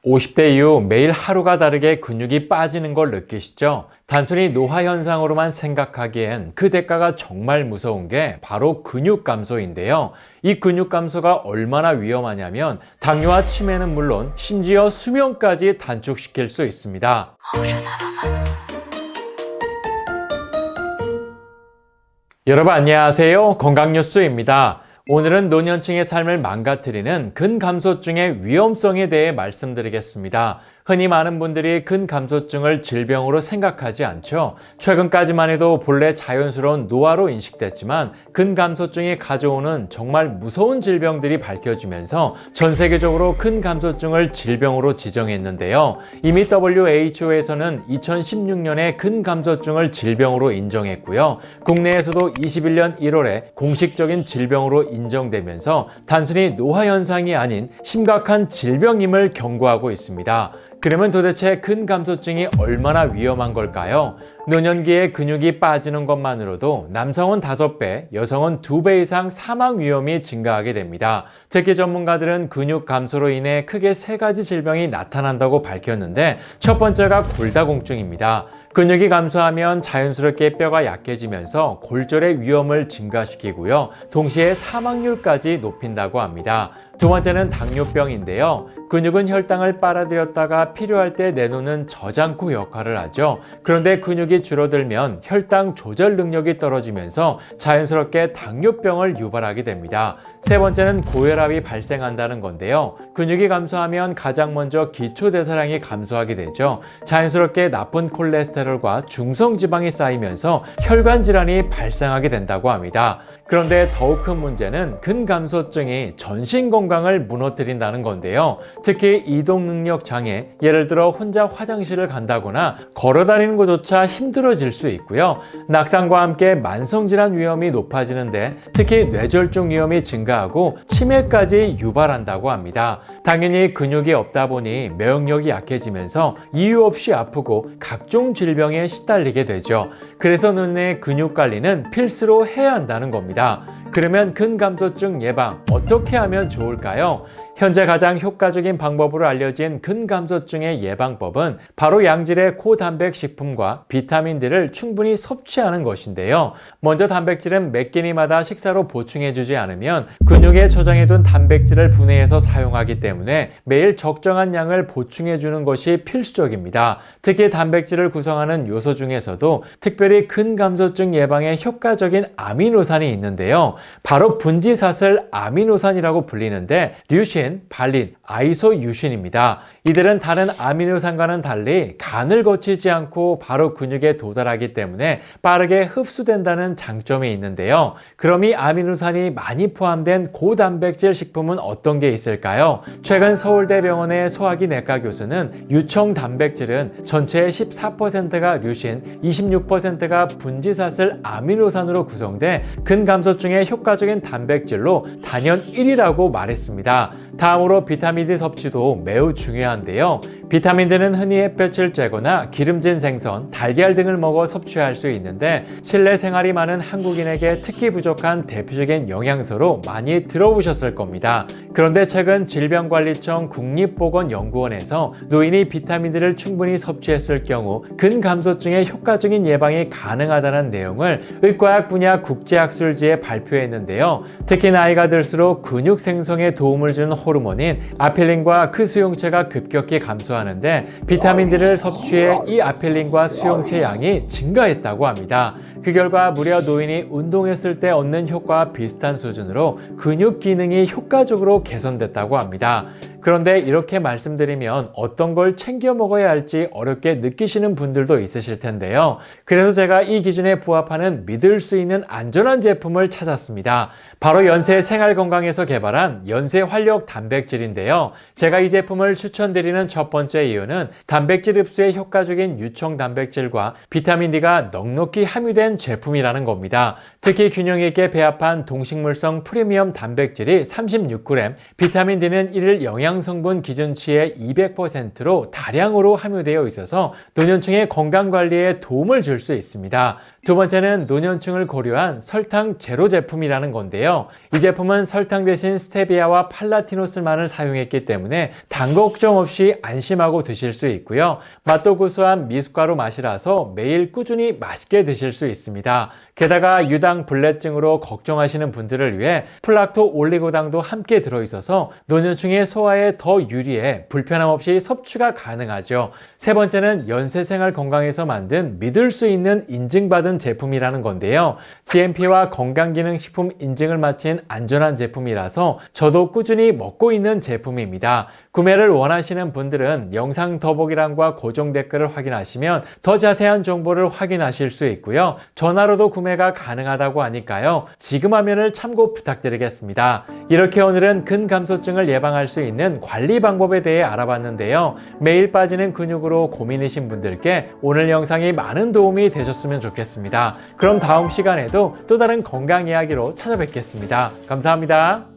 50대 이후 매일 하루가 다르게 근육이 빠지는 걸 느끼시죠? 단순히 노화 현상으로만 생각하기엔 그 대가가 정말 무서운 게 바로 근육 감소인데요. 이 근육 감소가 얼마나 위험하냐면 당뇨와 치매는 물론 심지어 수명까지 단축시킬 수 있습니다. 여러분 안녕하세요. 건강뉴스입니다. 오늘은 노년층의 삶을 망가뜨리는 근감소증의 위험성에 대해 말씀드리겠습니다. 흔히 많은 분들이 근감소증을 질병으로 생각하지 않죠. 최근까지만 해도 본래 자연스러운 노화로 인식됐지만 근감소증이 가져오는 정말 무서운 질병들이 밝혀지면서 전 세계적으로 근감소증을 질병으로 지정했는데요. 이미 WHO에서는 2016년에 근감소증을 질병으로 인정했고요. 국내에서도 21년 1월에 공식적인 질병으로 인정되면서 단순히 노화 현상이 아닌 심각한 질병임을 경고하고 있습니다. 그러면 도대체 근감소증이 얼마나 위험한 걸까요? 노년기에 근육이 빠지는 것만으로도 남성은 5배, 여성은 2배 이상 사망 위험이 증가하게 됩니다. 특히 전문가들은 근육 감소로 인해 크게 3가지 질병이 나타난다고 밝혔는데 첫 번째가 골다공증입니다. 근육이 감소하면 자연스럽게 뼈가 약해지면서 골절의 위험을 증가시키고요. 동시에 사망률까지 높인다고 합니다. 두 번째는 당뇨병인데요. 근육은 혈당을 빨아들였다가 필요할 때 내놓는 저장고 역할을 하죠. 그런데 근육이 줄어들면 혈당 조절 능력이 떨어지면서 자연스럽게 당뇨병을 유발하게 됩니다. 세 번째는 고혈압이 발생한다는 건데요. 근육이 감소하면 가장 먼저 기초대사량이 감소하게 되죠. 자연스럽게 나쁜 콜레스테롤과 중성지방이 쌓이면서 혈관 질환이 발생하게 된다고 합니다. 그런데 더욱 큰 문제는 근감소증이 전신 건강을 무너뜨린다는 건데요. 특히 이동 능력 장애, 예를 들어 혼자 화장실을 간다거나 걸어 다니는 것조차 힘들어질 수 있고요. 낙상과 함께 만성질환 위험이 높아지는데 특히 뇌졸중 위험이 증가하고 치매까지 유발한다고 합니다. 당연히 근육이 없다 보니免疫力이 약해지면서 이유 없이 아프고 각종 질병에 시달리게 되죠. 그래서 눈의 근육 관리는 필수로 해야 한다는 겁니다. 그러면 근감소증 예방 어떻게 하면 좋을까요? 현재 가장 효과적인 방법으로 알려진 근감소증의 예방법은 바로 양질의 고단백 식품과 비타민 D를 충분히 섭취하는 것인데요. 먼저 단백질은 몇 끼니마다 식사로 보충해주지 않으면 근육에 저장해둔 단백질을 분해해서 사용하기 때문에 매일 적정한 양을 보충해주는 것이 필수적입니다. 특히 단백질을 구성하는 요소 중에서도 특별히 근감소증 예방에 효과적인 아미노산이 있는데요. 바로 분지사슬 아미노산이라고 불리는데 류신, 발린, 아이소유신입니다. 이들은 다른 아미노산과는 달리 간을 거치지 않고 바로 근육에 도달하기 때문에 빠르게 흡수된다는 장점이 있는데요. 그럼 이 아미노산이 많이 포함된 고단백질 식품은 어떤 게 있을까요? 최근 서울대병원의 소화기 내과 교수는 유청 단백질은 전체의 14%가 류신, 26%가 분지사슬 아미노산으로 구성돼 근감소증에 효과적인 단백질로 단연 1위라고 말했습니다. 다음으로 비타민 D 섭취도 매우 중요한데요. 비타민 D는 흔히 햇볕을 쬐거나 기름진 생선, 달걀 등을 먹어 섭취할 수 있는데 실내 생활이 많은 한국인에게 특히 부족한 대표적인 영양소로 많이 들어보셨을 겁니다. 그런데 최근 질병관리청 국립보건연구원에서 노인이 비타민 D를 충분히 섭취했을 경우 근감소증의 효과적인 예방이 가능하다는 내용을 의과학 분야 국제학술지에 발표했는데요. 특히 나이가 들수록 근육 생성에 도움을 주는 호르몬인 아필린과 그 수용체가 급격히 감소하는데 비타민 D를 섭취해 이 아필린과 수용체 양이 증가했다고 합니다. 그 결과 무려 노인이 운동했을 때 얻는 효과와 비슷한 수준으로 근육 기능이 효과적으로 개선됐다고 합니다. 그런데 이렇게 말씀드리면 어떤 걸 챙겨 먹어야 할지 어렵게 느끼시는 분들도 있으실 텐데요. 그래서 제가 이 기준에 부합하는 믿을 수 있는 안전한 제품을 찾았습니다. 바로 연세 생활건강에서 개발한 연세 활력 단백질인데요. 제가 이 제품을 추천드리는 첫 번째 이유는 단백질 흡수에 효과적인 유청 단백질과 비타민 D가 넉넉히 함유된 제품이라는 겁니다. 특히 균형 있게 배합한 동식물성 프리미엄 단백질이 36g, 비타민 D는 이를 영양 영양 성분 기준치의 200%로 다량으로 함유되어 있어서 노년층의 건강 관리에 도움을 줄 수 있습니다. 두 번째는 노년층을 고려한 설탕 제로 제품이라는 건데요. 이 제품은 설탕 대신 스테비아와 팔라티노스만을 사용했기 때문에 당 걱정 없이 안심하고 드실 수 있고요. 맛도 구수한 미숫가루 맛이라서 매일 꾸준히 맛있게 드실 수 있습니다. 게다가 유당 불내증으로 걱정하시는 분들을 위해 플락토 올리고당도 함께 들어있어서 노년층의 소화에 더 유리해 불편함 없이 섭취가 가능하죠. 세 번째는 연세생활 건강에서 만든 믿을 수 있는 인증받은 제품이라는 건데요. GMP와 건강기능식품 인증을 마친 안전한 제품이라서 저도 꾸준히 먹고 있는 제품입니다. 구매를 원하시는 분들은 영상 더보기란과 고정 댓글을 확인하시면 더 자세한 정보를 확인하실 수 있고요. 전화로도 구매가 가능하다고 하니까요. 지금 화면을 참고 부탁드리겠습니다. 이렇게 오늘은 근감소증을 예방할 수 있는 관리 방법에 대해 알아봤는데요. 매일 빠지는 근육으로 고민이신 분들께 오늘 영상이 많은 도움이 되셨으면 좋겠습니다. 그럼 다음 시간에도 또 다른 건강 이야기로 찾아뵙겠습니다. 감사합니다.